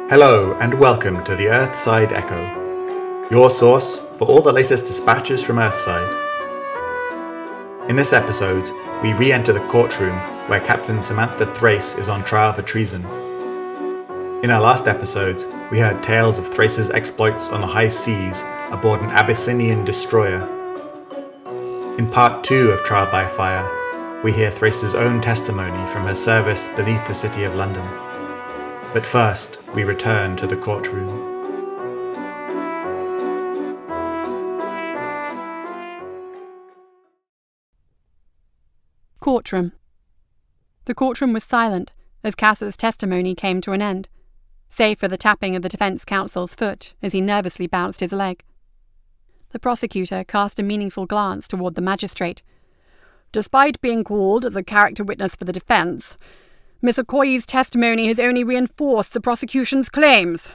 Hello and welcome to the Earthside Echo, your source for all the latest dispatches from Earthside. In this episode, we re-enter the courtroom where Captain Samantha Thrace is on trial for treason. In our last episode, we heard tales of Thrace's exploits on the high seas aboard an Abyssinian destroyer. In part 2 of Trial by Fire, we hear Thrace's own testimony from her service beneath the city of London. But first, we return to the courtroom. Courtroom. The courtroom was silent as Cass's testimony came to an end, save for the tapping of the defense counsel's foot as he nervously bounced his leg. The prosecutor cast a meaningful glance toward the magistrate. Despite being called as a character witness for the defense, Miss Okoye's testimony has only reinforced the prosecution's claims.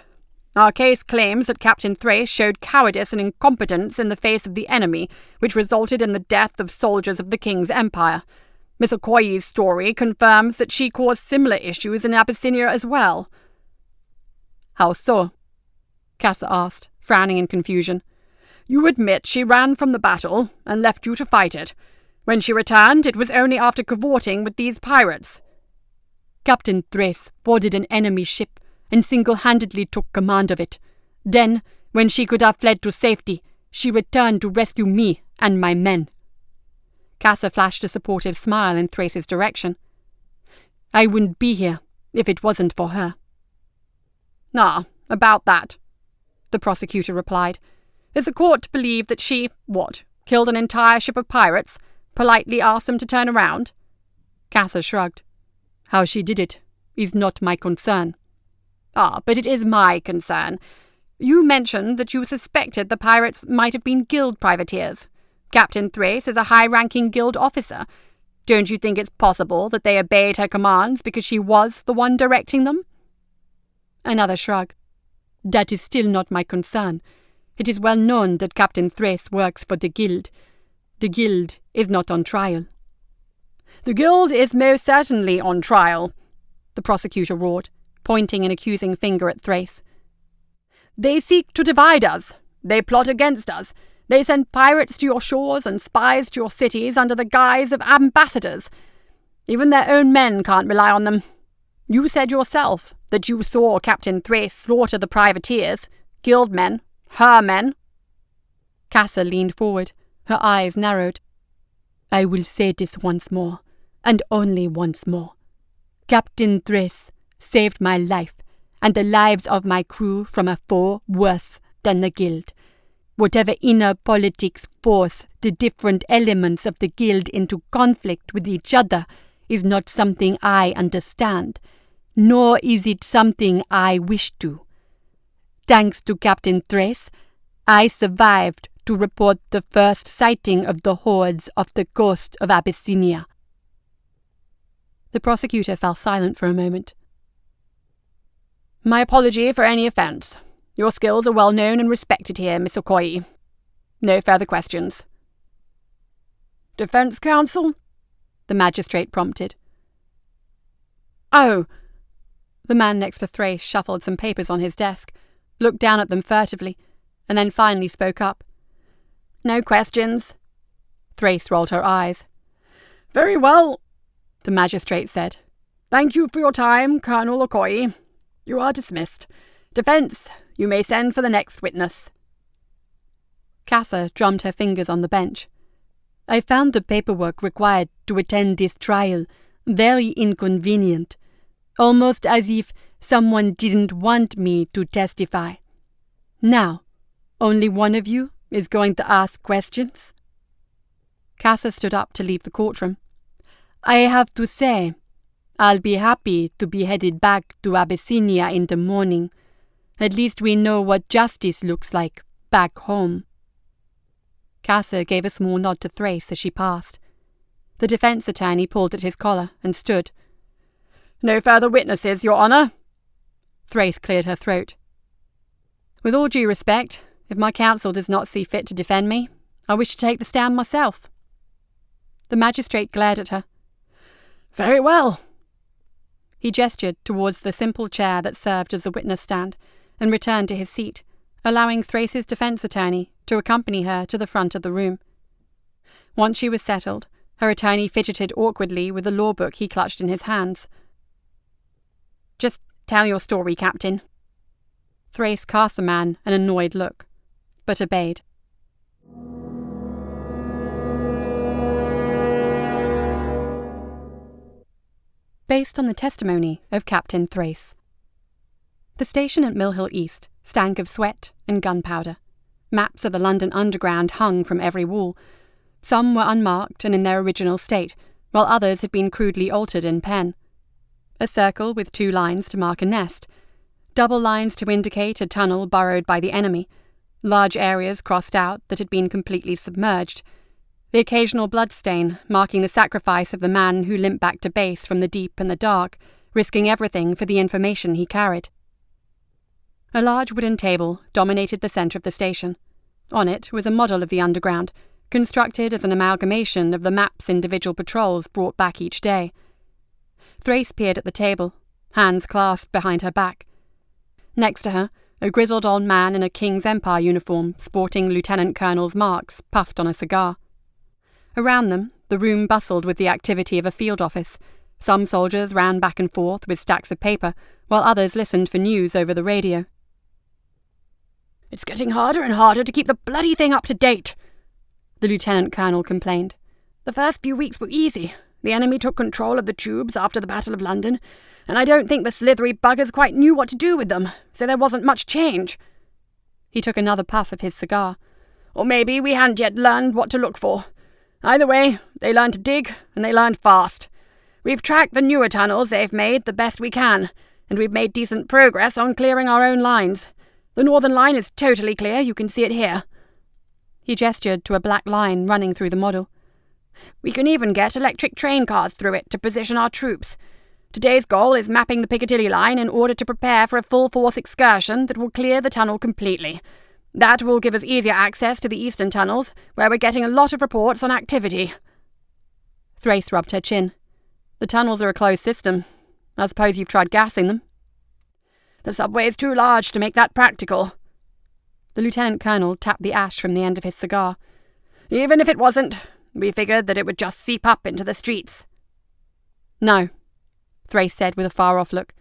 Our case claims that Captain Thrace showed cowardice and incompetence in the face of the enemy, which resulted in the death of soldiers of the King's Empire. Miss Okoye's story confirms that she caused similar issues in Abyssinia as well. How so? Cassa asked, frowning in confusion. You admit she ran from the battle and left you to fight it. When she returned, it was only after cavorting with these pirates. Captain Thrace boarded an enemy ship and single-handedly took command of it. Then, when she could have fled to safety, she returned to rescue me and my men. Cassa flashed a supportive smile in Thrace's direction. I wouldn't be here if it wasn't for her. Ah, about that, the prosecutor replied. Is the court to believe that she, killed an entire ship of pirates, politely asked them to turn around? Cassa shrugged. How she did it is not my concern. Ah, but it is my concern. You mentioned that you suspected the pirates might have been guild privateers. Captain Thrace is a high-ranking guild officer. Don't you think it's possible that they obeyed her commands because she was the one directing them? Another shrug. That is still not my concern. It is well known that Captain Thrace works for the guild. The guild is not on trial. The guild is most certainly on trial, the prosecutor roared, pointing an accusing finger at Thrace. They seek to divide us. They plot against us. They send pirates to your shores and spies to your cities under the guise of ambassadors. Even their own men can't rely on them. You said yourself that you saw Captain Thrace slaughter the privateers, guild men, her men. Cassa leaned forward, her eyes narrowed. I will say this once more, and only once more. Captain Thrace saved my life and the lives of my crew from a foe worse than the guild. Whatever inner politics force the different elements of the guild into conflict with each other is not something I understand, nor is it something I wish to. Thanks to Captain Thrace, I survived to report the first sighting of the hordes off the coast of Abyssinia. The prosecutor fell silent for a moment. My apology for any offence. Your skills are well known and respected here, Miss Okoye. No further questions. Defence counsel? The magistrate prompted. Oh. The man next to Thrace shuffled some papers on his desk, looked down at them furtively, and then finally spoke up. No questions. Thrace rolled her eyes. Very well, the magistrate said. Thank you for your time, Colonel Okoye. You are dismissed. Defence, you may send for the next witness. Cassa drummed her fingers on the bench. I found the paperwork required to attend this trial very inconvenient, almost as if someone didn't want me to testify. Now, only one of you is going to ask questions? Cassa stood up to leave the courtroom. I have to say, I'll be happy to be headed back to Abyssinia in the morning. At least we know what justice looks like back home. Cassa gave a small nod to Thrace as she passed. The defence attorney pulled at his collar and stood. No further witnesses, Your Honour. Thrace cleared her throat. With all due respect, if my counsel does not see fit to defend me, I wish to take the stand myself. The magistrate glared at her. Very well. He gestured towards the simple chair that served as a witness stand, and returned to his seat, allowing Thrace's defense attorney to accompany her to the front of the room. Once she was settled, her attorney fidgeted awkwardly with the law book he clutched in his hands. "Just tell your story, Captain." Thrace cast the man an annoyed look, but obeyed. Based on the testimony of Captain Thrace. The station at Mill Hill East stank of sweat and gunpowder. Maps of the London Underground hung from every wall. Some were unmarked and in their original state, while others had been crudely altered in pen. A circle with 2 lines to mark a nest, double lines to indicate a tunnel burrowed by the enemy, large areas crossed out that had been completely submerged, the occasional bloodstain marking the sacrifice of the man who limped back to base from the deep and the dark, risking everything for the information he carried. A large wooden table dominated the centre of the station. On it was a model of the underground, constructed as an amalgamation of the maps individual patrols brought back each day. Thrace peered at the table, hands clasped behind her back. Next to her, a grizzled old man in a King's Empire uniform, sporting Lieutenant Colonel's marks, puffed on a cigar. Around them, the room bustled with the activity of a field office. Some soldiers ran back and forth with stacks of paper, while others listened for news over the radio. "It's getting harder and harder to keep the bloody thing up to date," the Lieutenant Colonel complained. "The first few weeks were easy. The enemy took control of the tubes after the Battle of London, and I don't think the slithery buggers quite knew what to do with them, so there wasn't much change." He took another puff of his cigar. "Or maybe we hadn't yet learned what to look for. Either way, they learned to dig, and they learned fast. We've tracked the newer tunnels they've made the best we can, and we've made decent progress on clearing our own lines. The northern line is totally clear, you can see it here." He gestured to a black line running through the model. "We can even get electric train cars through it to position our troops. Today's goal is mapping the Piccadilly line in order to prepare for a full-force excursion that will clear the tunnel completely. That will give us easier access to the eastern tunnels, where we're getting a lot of reports on activity." Thrace rubbed her chin. "The tunnels are a closed system. I suppose you've tried gassing them." "The subway's too large to make that practical." The Lieutenant Colonel tapped the ash from the end of his cigar. "Even if it wasn't, we figured that it would just seep up into the streets." "No," Thrace said with a far-off look.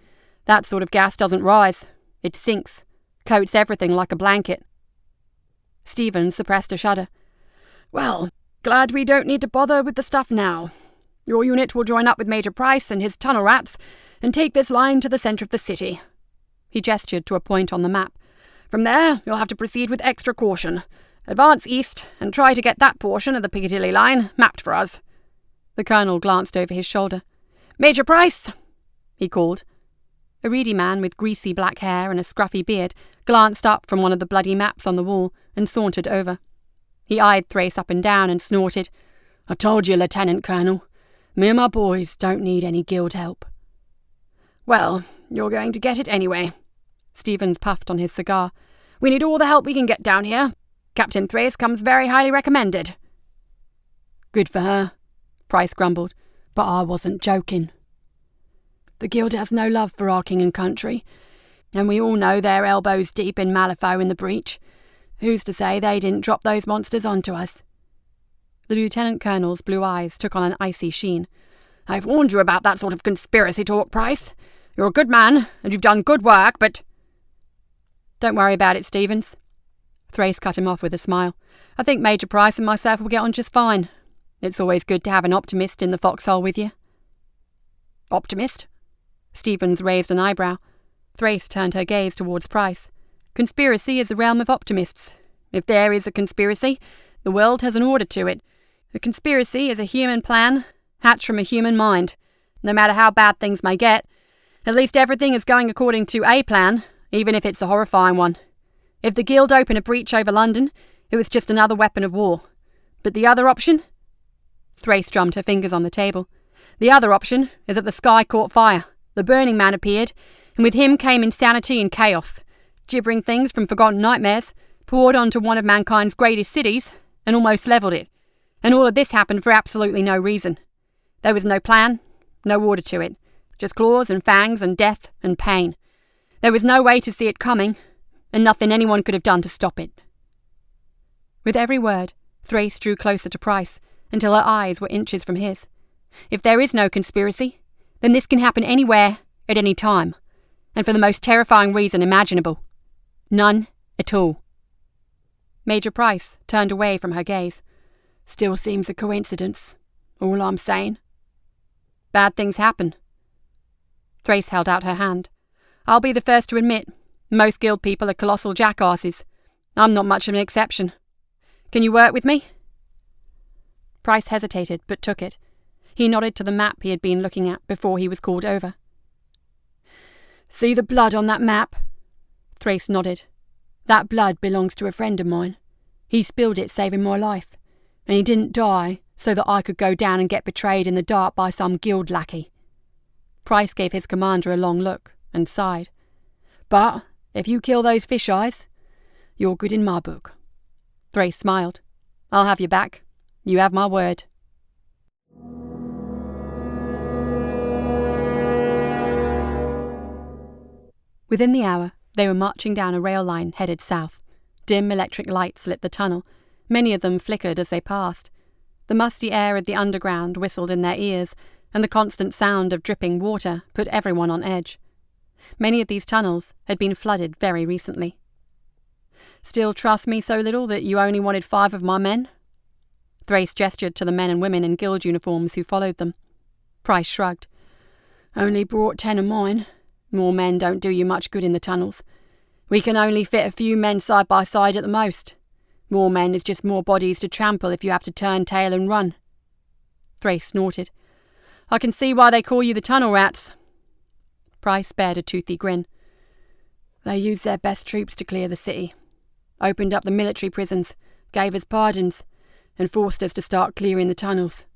"That sort of gas doesn't rise. It sinks, coats everything like a blanket." Stevens suppressed a shudder. "Well, glad we don't need to bother with the stuff now. Your unit will join up with Major Price and his tunnel rats and take this line to the centre of the city." He gestured to a point on the map. "From there, you'll have to proceed with extra caution. Advance east and try to get that portion of the Piccadilly line mapped for us." The Colonel glanced over his shoulder. "Major Price!" he called. A reedy man with greasy black hair and a scruffy beard glanced up from one of the bloody maps on the wall and sauntered over. He eyed Thrace up and down and snorted. "I told you, Lieutenant Colonel. Me and my boys don't need any guild help." "Well, you're going to get it anyway." Stevens puffed on his cigar. "We need all the help we can get down here. Captain Thrace comes very highly recommended." "Good for her," Price grumbled. "But I wasn't joking. The guild has no love for our king and country, and we all know they're elbows deep in Malifaux in the breach. Who's to say they didn't drop those monsters onto us?" The Lieutenant Colonel's blue eyes took on an icy sheen. "I've warned you about that sort of conspiracy talk, Price. You're a good man, and you've done good work, but—" "Don't worry about it, Stevens." Thrace cut him off with a smile. "I think Major Price and myself will get on just fine. It's always good to have an optimist in the foxhole with you." "Optimist?" Stevens raised an eyebrow. Thrace turned her gaze towards Price. "Conspiracy is the realm of optimists. If there is a conspiracy, the world has an order to it. A conspiracy is a human plan, hatched from a human mind. No matter how bad things may get, at least everything is going according to a plan, even if it's a horrifying one. If the Guild open a breach over London, it was just another weapon of war. But the other option?" Thrace drummed her fingers on the table. "The other option is that the sky caught fire. The Burning Man appeared, and with him came insanity and chaos. Gibbering things from forgotten nightmares poured onto one of mankind's greatest cities and almost levelled it. And all of this happened for absolutely no reason. There was no plan, no order to it. Just claws and fangs and death and pain. There was no way to see it coming, and nothing anyone could have done to stop it. With every word, Thrace drew closer to Price, until her eyes were inches from his. If there is no conspiracy, then this can happen anywhere, at any time, and for the most terrifying reason imaginable. None at all. Major Price turned away from her gaze. Still seems a coincidence, all I'm saying. Bad things happen. Thrace held out her hand. I'll be the first to admit, most guild people are colossal jackasses. I'm not much of an exception. Can you work with me? Price hesitated, but took it. He nodded to the map he had been looking at before he was called over. See the blood on that map? Thrace nodded. That blood belongs to a friend of mine. He spilled it saving my life, and he didn't die so that I could go down and get betrayed in the dark by some guild lackey. Price gave his commander a long look and sighed. But if you kill those fish eyes, you're good in my book. Thrace smiled. I'll have you back. You have my word. Within the hour, they were marching down a rail line headed south. Dim electric lights lit the tunnel. Many of them flickered as they passed. The musty air of the underground whistled in their ears, and the constant sound of dripping water put everyone on edge. Many of these tunnels had been flooded very recently. Still trust me so little that you only wanted 5 of my men? Thrace gestured to the men and women in guild uniforms who followed them. Price shrugged. Only brought 10 of mine. More men don't do you much good in the tunnels. We can only fit a few men side by side at the most. More men is just more bodies to trample if you have to turn tail and run. Thrace snorted. I can see why they call you the tunnel rats. Price bared a toothy grin. They used their best troops to clear the city. Opened up the military prisons, gave us pardons, and forced us to start clearing the tunnels.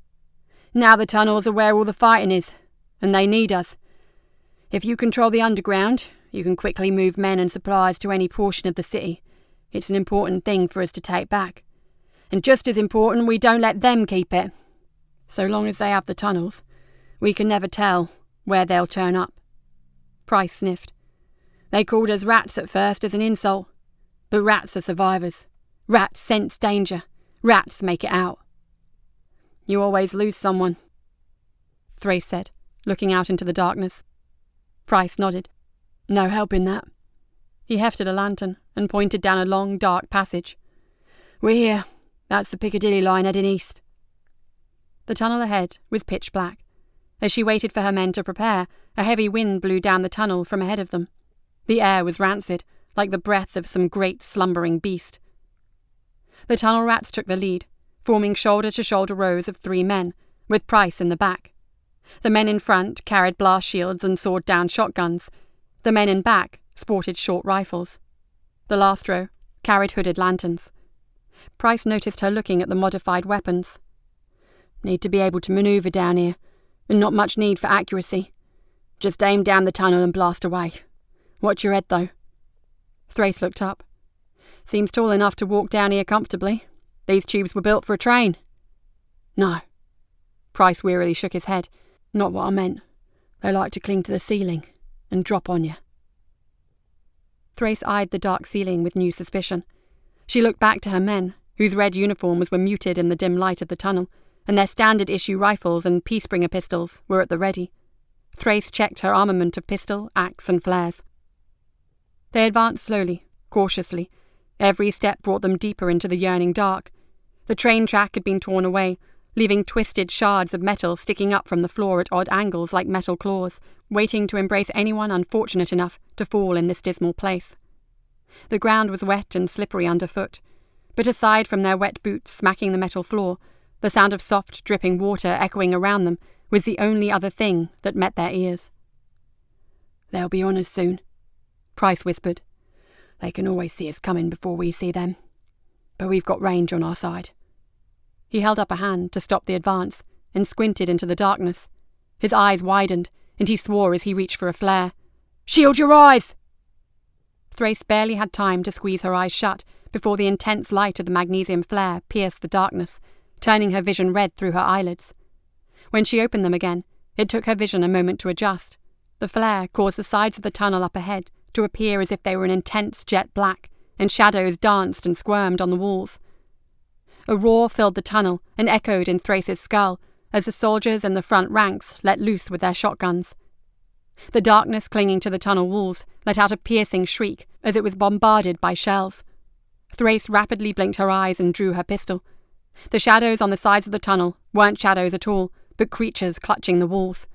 Now the tunnels are where all the fighting is, and they need us. If you control the underground, you can quickly move men and supplies to any portion of the city. It's an important thing for us to take back. And just as important, we don't let them keep it. So long as they have the tunnels, we can never tell where they'll turn up. Price sniffed. They called us rats at first as an insult. But rats are survivors. Rats sense danger. Rats make it out. You always lose someone, Thrace said, looking out into the darkness. Price nodded. No help in that. He hefted a lantern and pointed down a long, dark passage. We're here. That's the Piccadilly line heading east. The tunnel ahead was pitch black. As she waited for her men to prepare, a heavy wind blew down the tunnel from ahead of them. The air was rancid, like the breath of some great slumbering beast. The tunnel rats took the lead, forming shoulder-to-shoulder rows of 3 men, with Price in the back. The men in front carried blast shields and sword-down shotguns. The men in back sported short rifles. The last row carried hooded lanterns. Price noticed her looking at the modified weapons. Need to be able to maneuver down here, and not much need for accuracy. Just aim down the tunnel and blast away. Watch your head, though. Thrace looked up. Seems tall enough to walk down here comfortably. These tubes were built for a train. No. Price wearily shook his head. Not what I meant. They like to cling to the ceiling and drop on you. Thrace eyed the dark ceiling with new suspicion. She looked back to her men, whose red uniforms were muted in the dim light of the tunnel, and their standard-issue rifles and Peacebringer pistols were at the ready. Thrace checked her armament of pistol, axe, and flares. They advanced slowly, cautiously. Every step brought them deeper into the yearning dark. The train track had been torn away, leaving twisted shards of metal sticking up from the floor at odd angles like metal claws, waiting to embrace anyone unfortunate enough to fall in this dismal place. The ground was wet and slippery underfoot, but aside from their wet boots smacking the metal floor, the sound of soft, dripping water echoing around them was the only other thing that met their ears. They'll be on us soon, Price whispered. They can always see us coming before we see them. But we've got range on our side. He held up a hand to stop the advance and squinted into the darkness. His eyes widened, and he swore as he reached for a flare. Shield your eyes! Thrace barely had time to squeeze her eyes shut before the intense light of the magnesium flare pierced the darkness, turning her vision red through her eyelids. When she opened them again, It took her vision a moment to adjust. The flare caused the sides of the tunnel up ahead to appear as if they were an intense jet black, and shadows danced and squirmed on the walls. A roar filled the tunnel and echoed in Thrace's skull as the soldiers in the front ranks let loose with their shotguns. The darkness clinging to the tunnel walls let out a piercing shriek as it was bombarded by shells. Thrace rapidly blinked her eyes and drew her pistol. The shadows on the sides of the tunnel weren't shadows at all, but creatures clutching the walls.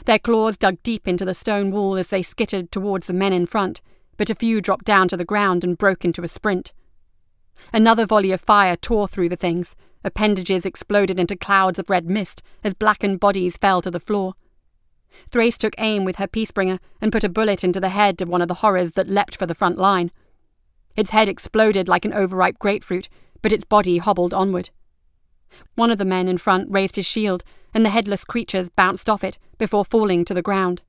Their claws dug deep into the stone wall as they skittered towards the men in front, but a few dropped down to the ground and broke into a sprint. Another volley of fire tore through the things. Appendages exploded into clouds of red mist as blackened bodies fell to the floor. Thrace took aim with her peacebringer and put a bullet into the head of one of the horrors that leapt for the front line. Its head exploded like an overripe grapefruit, but its body hobbled onward. One of the men in front raised his shield, and the headless creatures bounced off it before falling to the ground.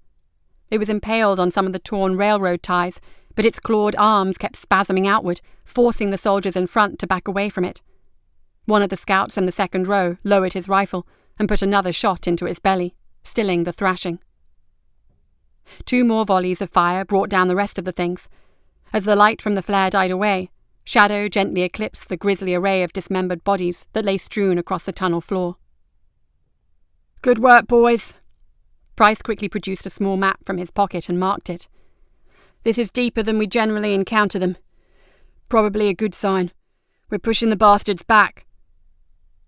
It was impaled on some of the torn railroad ties, but its clawed arms kept spasming outward, forcing the soldiers in front to back away from it. One of the scouts in the second row lowered his rifle and put another shot into its belly, stilling the thrashing. 2 more volleys of fire brought down the rest of the things. As the light from the flare died away, shadow gently eclipsed the grisly array of dismembered bodies that lay strewn across the tunnel floor. "Good work, boys." Price quickly produced a small map from his pocket and marked it. "This is deeper than we generally encounter them. Probably a good sign. We're pushing the bastards back."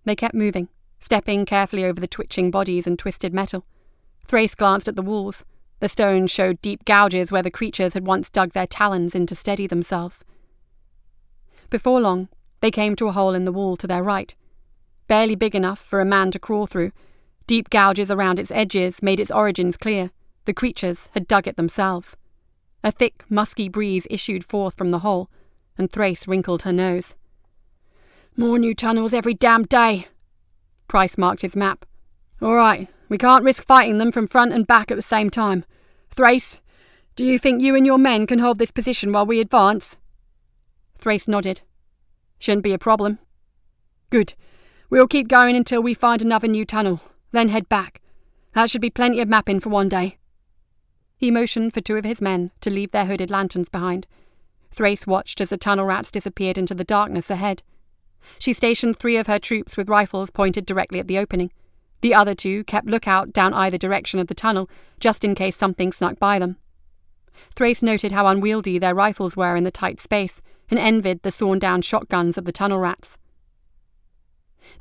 They kept moving, stepping carefully over the twitching bodies and twisted metal. Thrace glanced at the walls. The stones showed deep gouges where the creatures had once dug their talons in to steady themselves. Before long, they came to a hole in the wall to their right. Barely big enough for a man to crawl through, deep gouges around its edges made its origins clear. The creatures had dug it themselves. A thick, musky breeze issued forth from the hole, and Thrace wrinkled her nose. "More new tunnels every damn day." Price marked his map. "All right, we can't risk fighting them from front and back at the same time. Thrace, do you think you and your men can hold this position while we advance?" Thrace nodded. "Shouldn't be a problem." "Good. We'll keep going until we find another new tunnel, then head back. That should be plenty of mapping for one day." He motioned for 2 of his men to leave their hooded lanterns behind. Thrace watched as the tunnel rats disappeared into the darkness ahead. She stationed 3 of her troops with rifles pointed directly at the opening. The other 2 kept lookout down either direction of the tunnel, just in case something snuck by them. Thrace noted how unwieldy their rifles were in the tight space, and envied the sawn-down shotguns of the tunnel rats.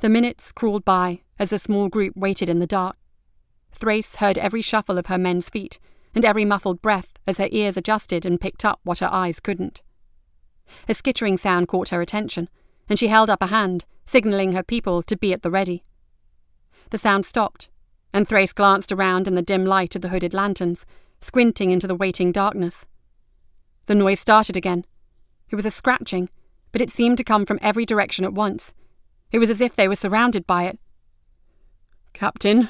The minutes crawled by as the small group waited in the dark. Thrace heard every shuffle of her men's feet, and every muffled breath as her ears adjusted and picked up what her eyes couldn't. A skittering sound caught her attention, and she held up a hand, signalling her people to be at the ready. The sound stopped, and Thrace glanced around in the dim light of the hooded lanterns, squinting into the waiting darkness. The noise started again. It was a scratching, but it seemed to come from every direction at once. It was as if they were surrounded by it. "Captain,"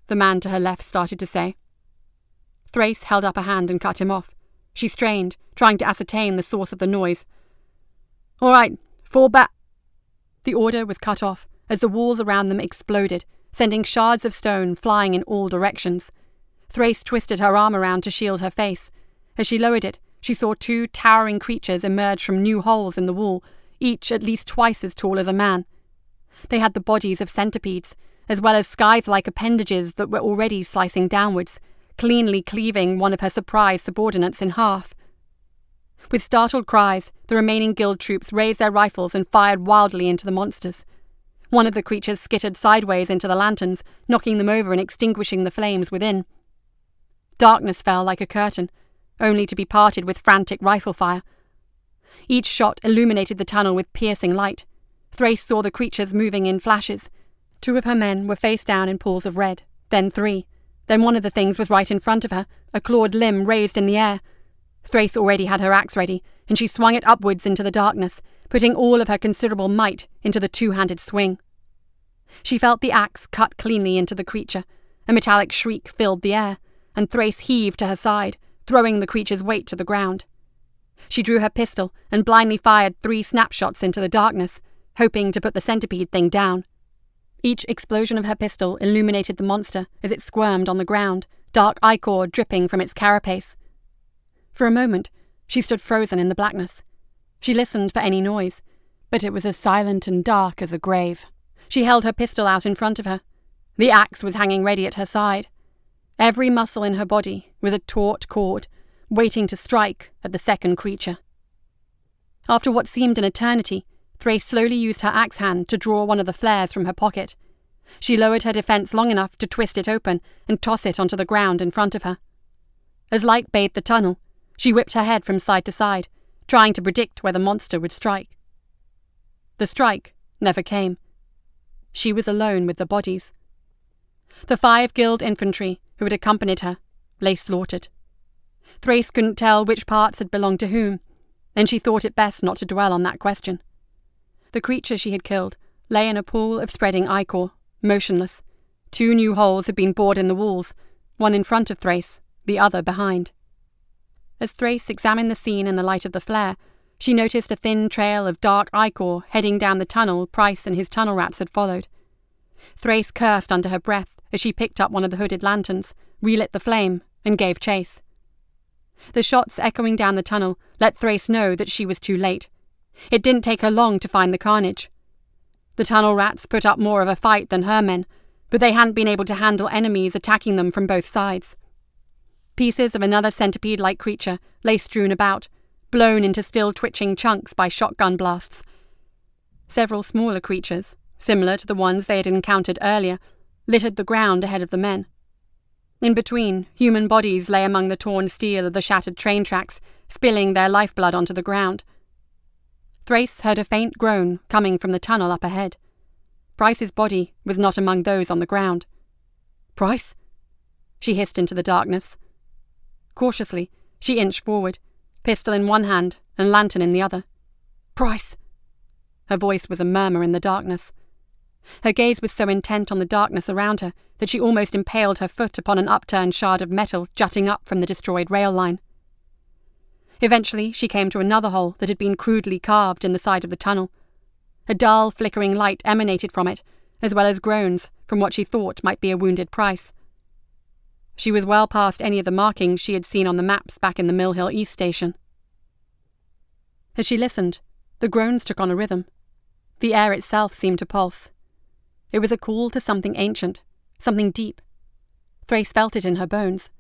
the man to her left started to say. Thrace held up a hand and cut him off. She strained, trying to ascertain the source of the noise. "All right, fall back." The order was cut off as the walls around them exploded, sending shards of stone flying in all directions. Thrace twisted her arm around to shield her face. As she lowered it, she saw 2 towering creatures emerge from new holes in the wall, each at least twice as tall as a man. They had the bodies of centipedes, as well as scythe-like appendages that were already slicing downwards, cleanly cleaving one of her surprised subordinates in half. With startled cries, the remaining guild troops raised their rifles and fired wildly into the monsters. One of the creatures skittered sideways into the lanterns, knocking them over and extinguishing the flames within. Darkness fell like a curtain, only to be parted with frantic rifle fire. Each shot illuminated the tunnel with piercing light. Thrace saw the creatures moving in flashes. 2 of her men were face down in pools of red, then 3. Then one of the things was right in front of her, a clawed limb raised in the air. Thrace already had her axe ready, and she swung it upwards into the darkness, putting all of her considerable might into the 2-handed swing. She felt the axe cut cleanly into the creature. A metallic shriek filled the air, and Thrace heaved to her side, throwing the creature's weight to the ground. She drew her pistol and blindly fired 3 snapshots into the darkness, hoping to put the centipede thing down. Each explosion of her pistol illuminated the monster as it squirmed on the ground, dark ichor dripping from its carapace. For a moment, she stood frozen in the blackness. She listened for any noise, but it was as silent and dark as a grave. She held her pistol out in front of her. The axe was hanging ready at her side. Every muscle in her body was a taut cord, waiting to strike at the second creature. After what seemed an eternity, Thrace slowly used her axe hand to draw one of the flares from her pocket. She lowered her defense long enough to twist it open and toss it onto the ground in front of her. As light bathed the tunnel, she whipped her head from side to side, trying to predict where the monster would strike. The strike never came. She was alone with the bodies. The 5 guild infantry who had accompanied her lay slaughtered. Thrace couldn't tell which parts had belonged to whom, and she thought it best not to dwell on that question. The creature she had killed lay in a pool of spreading ichor, motionless. 2 new holes had been bored in the walls, one in front of Thrace, the other behind. As Thrace examined the scene in the light of the flare, she noticed a thin trail of dark ichor heading down the tunnel Price and his tunnel rats had followed. Thrace cursed under her breath as she picked up one of the hooded lanterns, relit the flame, and gave chase. The shots echoing down the tunnel let Thrace know that she was too late. It didn't take her long to find the carnage. The tunnel rats put up more of a fight than her men, but they hadn't been able to handle enemies attacking them from both sides. Pieces of another centipede-like creature lay strewn about, blown into still twitching chunks by shotgun blasts. Several smaller creatures, similar to the ones they had encountered earlier, littered the ground ahead of the men. In between, human bodies lay among the torn steel of the shattered train tracks, spilling their lifeblood onto the ground. Thrace heard a faint groan coming from the tunnel up ahead. Price's body was not among those on the ground. "Price?" She hissed into the darkness. Cautiously, she inched forward, pistol in one hand and lantern in the other. "Price!" Her voice was a murmur in the darkness. Her gaze was so intent on the darkness around her that she almost impaled her foot upon an upturned shard of metal jutting up from the destroyed rail line. Eventually, she came to another hole that had been crudely carved in the side of the tunnel. A dull, flickering light emanated from it, as well as groans from what she thought might be a wounded Price. She was well past any of the markings she had seen on the maps back in the Mill Hill East station. As she listened, the groans took on a rhythm. The air itself seemed to pulse. It was a call to something ancient, something deep. Thrace felt it in her bones.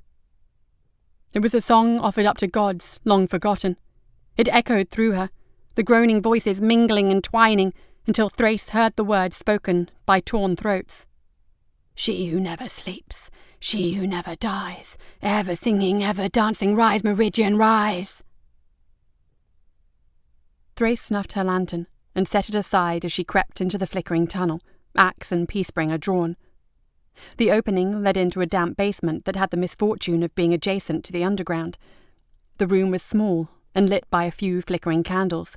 It was a song offered up to gods, long forgotten. It echoed through her, the groaning voices mingling and twining, until Thrace heard the words spoken by torn throats. "She who never sleeps, she who never dies, ever singing, ever dancing, rise, Meridian, rise!" Thrace snuffed her lantern and set it aside as she crept into the flickering tunnel, axe and peacebringer drawn. The opening led into a damp basement that had the misfortune of being adjacent to the underground. The room was small and lit by a few flickering candles.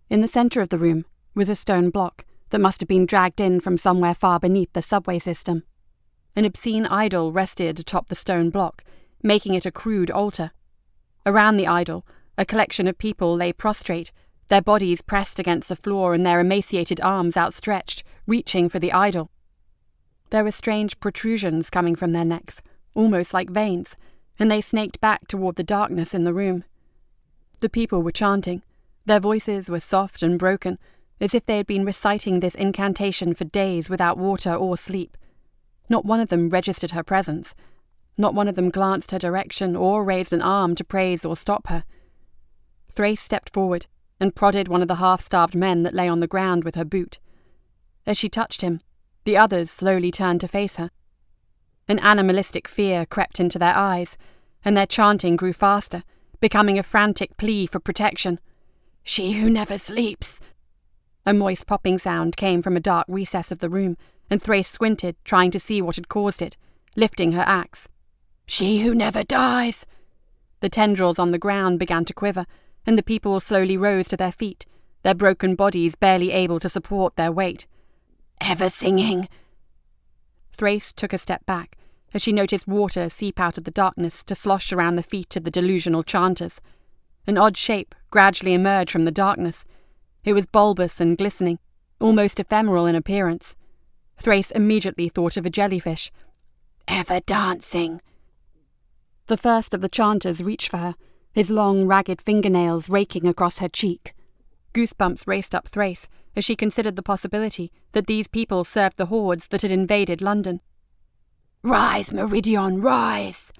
In the centre of the room was a stone block that must have been dragged in from somewhere far beneath the subway system. An obscene idol rested atop the stone block, making it a crude altar. Around the idol, a collection of people lay prostrate, their bodies pressed against the floor and their emaciated arms outstretched, reaching for the idol. There were strange protrusions coming from their necks, almost like veins, and they snaked back toward the darkness in the room. The people were chanting. Their voices were soft and broken, as if they had been reciting this incantation for days without water or sleep. Not one of them registered her presence. Not one of them glanced her direction or raised an arm to praise or stop her. Thrace stepped forward and prodded one of the half-starved men that lay on the ground with her boot. As she touched him, the others slowly turned to face her. An animalistic fear crept into their eyes, and their chanting grew faster, becoming a frantic plea for protection. "She who never sleeps!" A moist popping sound came from a dark recess of the room, and Thrace squinted, trying to see what had caused it, lifting her axe. "She who never dies!" The tendrils on the ground began to quiver, and the people slowly rose to their feet, their broken bodies barely able to support their weight. "Ever singing!" Thrace took a step back, as she noticed water seep out of the darkness to slosh around the feet of the delusional chanters. An odd shape gradually emerged from the darkness. It was bulbous and glistening, almost ephemeral in appearance. Thrace immediately thought of a jellyfish. "Ever dancing?" The first of the chanters reached for her, his long, ragged fingernails raking across her cheek. Goosebumps raced up Thrace as she considered the possibility that these people served the hordes that had invaded London. "Rise, Meridion, rise!"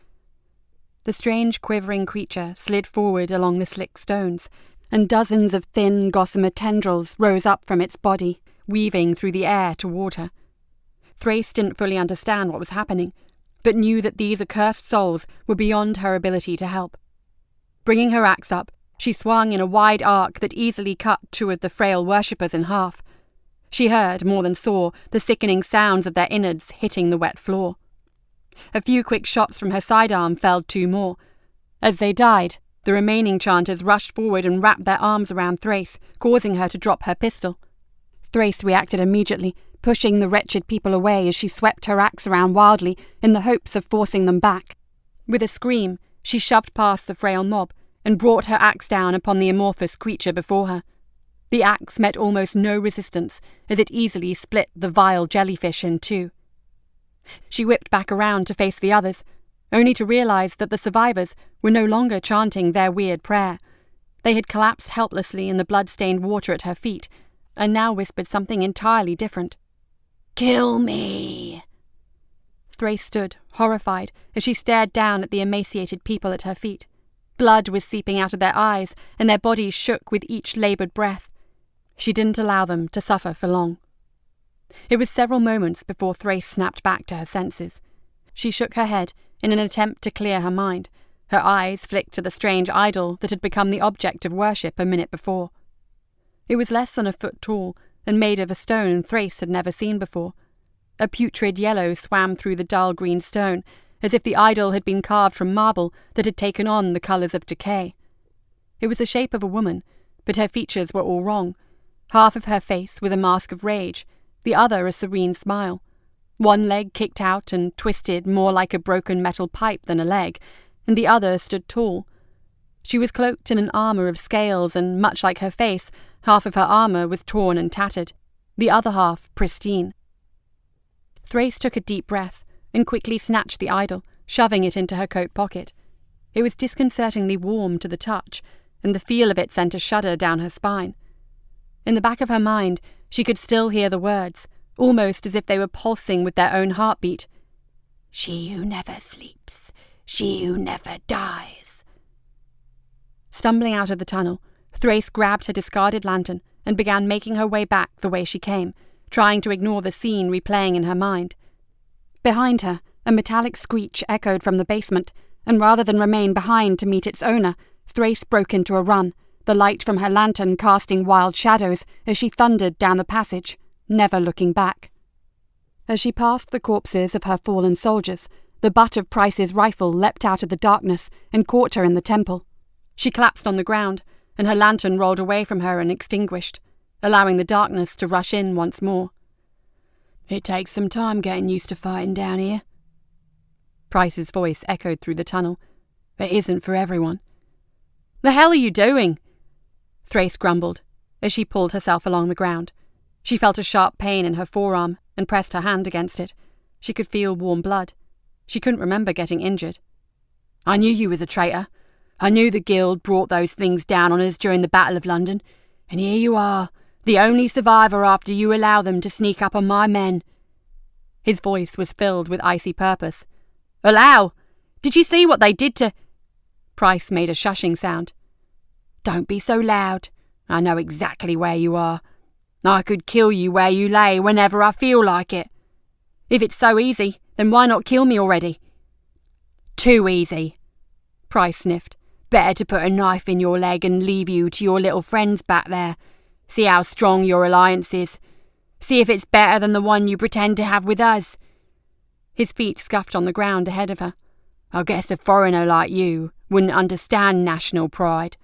The strange, quivering creature slid forward along the slick stones, and dozens of thin, gossamer tendrils rose up from its body, weaving through the air toward her. Thrace didn't fully understand what was happening, but knew that these accursed souls were beyond her ability to help. Bringing her axe up, she swung in a wide arc that easily cut two of the frail worshippers in half. She heard, more than saw, the sickening sounds of their innards hitting the wet floor. A few quick shots from her sidearm felled two more. As they died, the remaining chanters rushed forward and wrapped their arms around Thrace, causing her to drop her pistol. Thrace reacted immediately, pushing the wretched people away as she swept her axe around wildly in the hopes of forcing them back. With a scream, she shoved past the frail mob and brought her axe down upon the amorphous creature before her. The axe met almost no resistance as it easily split the vile jellyfish in two. She whipped back around to face the others, only to realize that the survivors were no longer chanting their weird prayer. They had collapsed helplessly in the blood-stained water at her feet, and now whispered something entirely different. "Kill me!" Thrace stood, horrified, as she stared down at the emaciated people at her feet. Blood was seeping out of their eyes, and their bodies shook with each laboured breath. She didn't allow them to suffer for long. It was several moments before Thrace snapped back to her senses. She shook her head in an attempt to clear her mind. Her eyes flicked to the strange idol that had become the object of worship a minute before. It was less than a foot tall and made of a stone Thrace had never seen before. A putrid yellow swam through the dull green stone, as if the idol had been carved from marble that had taken on the colours of decay. It was the shape of a woman, but her features were all wrong. Half of her face was a mask of rage, the other a serene smile. One leg kicked out and twisted more like a broken metal pipe than a leg, and the other stood tall. She was cloaked in an armour of scales, and much like her face, half of her armour was torn and tattered, the other half pristine. Thrace took a deep breath and quickly snatched the idol, shoving it into her coat pocket. It was disconcertingly warm to the touch, and the feel of it sent a shudder down her spine. In the back of her mind, she could still hear the words, almost as if they were pulsing with their own heartbeat. "She who never sleeps, she who never dies." Stumbling out of the tunnel, Thrace grabbed her discarded lantern and began making her way back the way she came, trying to ignore the scene replaying in her mind. Behind her, a metallic screech echoed from the basement, and rather than remain behind to meet its owner, Thrace broke into a run, the light from her lantern casting wild shadows as she thundered down the passage, never looking back. As she passed the corpses of her fallen soldiers, the butt of Price's rifle leapt out of the darkness and caught her in the temple. She collapsed on the ground, and her lantern rolled away from her and extinguished, allowing the darkness to rush in once more. "It takes some time getting used to fighting down here." Price's voice echoed through the tunnel. "It isn't for everyone." "The hell are you doing?" Thrace grumbled, as she pulled herself along the ground. She felt a sharp pain in her forearm and pressed her hand against it. She could feel warm blood. She couldn't remember getting injured. "I knew you was a traitor. I knew the Guild brought those things down on us during the Battle of London, and here you are, the only survivor after you allow them to sneak up on my men." His voice was filled with icy purpose. "Allow? Did you see what they did to—" Price made a shushing sound. "Don't be so loud. I know exactly where you are. I could kill you where you lay whenever I feel like it. If it's so easy, then why not kill me already?" "Too easy," Price sniffed. "Better to put a knife in your leg and leave you to your little friends back there. See how strong your alliance is. See if it's better than the one you pretend to have with us." His feet scuffed on the ground ahead of her. "I guess a foreigner like you wouldn't understand national pride."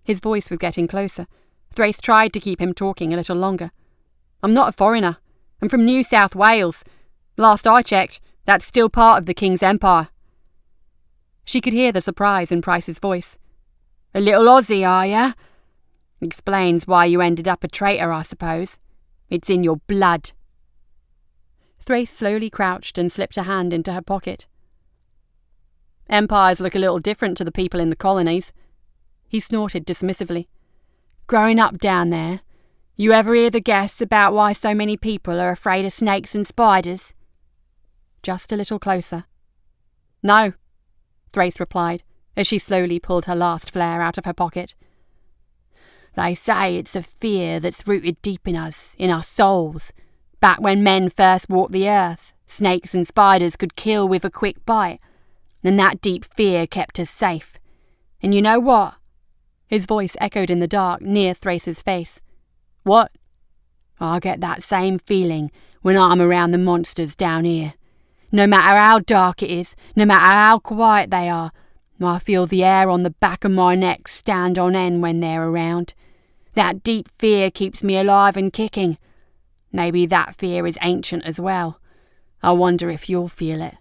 His voice was getting closer. Thrace tried to keep him talking a little longer. "I'm not a foreigner. I'm from New South Wales. Last I checked, that's still part of the King's Empire." She could hear the surprise in Price's voice. "A little Aussie, are ya? Explains why you ended up a traitor, I suppose. It's in your blood." Thrace slowly crouched and slipped a hand into her pocket. "Empires look a little different to the people in the colonies," he snorted dismissively. "Growing up down there, you ever hear the guess about why so many people are afraid of snakes and spiders?" Just a little closer. "No," Thrace replied, as she slowly pulled her last flare out of her pocket. "They say it's a fear that's rooted deep in us, in our souls. Back when men first walked the earth, snakes and spiders could kill with a quick bite, and that deep fear kept us safe. And you know what?" His voice echoed in the dark near Thrace's face. "What?" "I get that same feeling when I'm around the monsters down here. No matter how dark it is, no matter how quiet they are, I feel the hair on the back of my neck stand on end when they're around. That deep fear keeps me alive and kicking. Maybe that fear is ancient as well. I wonder if you'll feel it.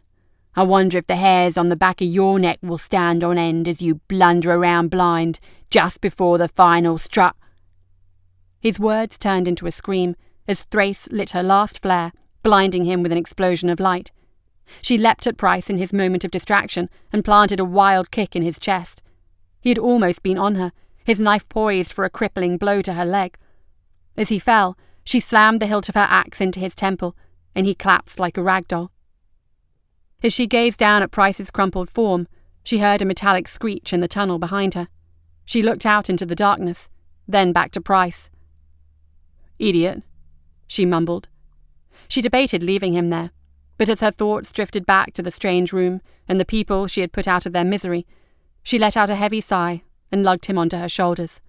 I wonder if the hairs on the back of your neck will stand on end as you blunder around blind just before the final strut." His words turned into a scream as Thrace lit her last flare, blinding him with an explosion of light. She leapt at Price in his moment of distraction and planted a wild kick in his chest. He had almost been on her, his knife poised for a crippling blow to her leg. As he fell, she slammed the hilt of her axe into his temple, and he collapsed like a rag doll. As she gazed down at Price's crumpled form, she heard a metallic screech in the tunnel behind her. She looked out into the darkness, then back to Price. "Idiot," she mumbled. She debated leaving him there, but as her thoughts drifted back to the strange room and the people she had put out of their misery, she let out a heavy sigh and lugged him onto her shoulders.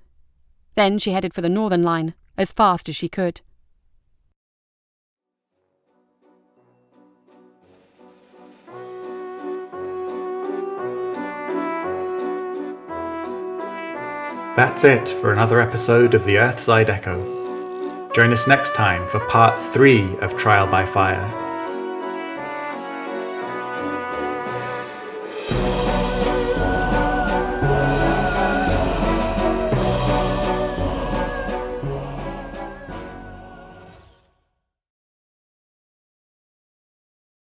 Then she headed for the Northern Line as fast as she could. That's it for another episode of the Earthside Echo. Join us next time for part 3 of Trial by Fire.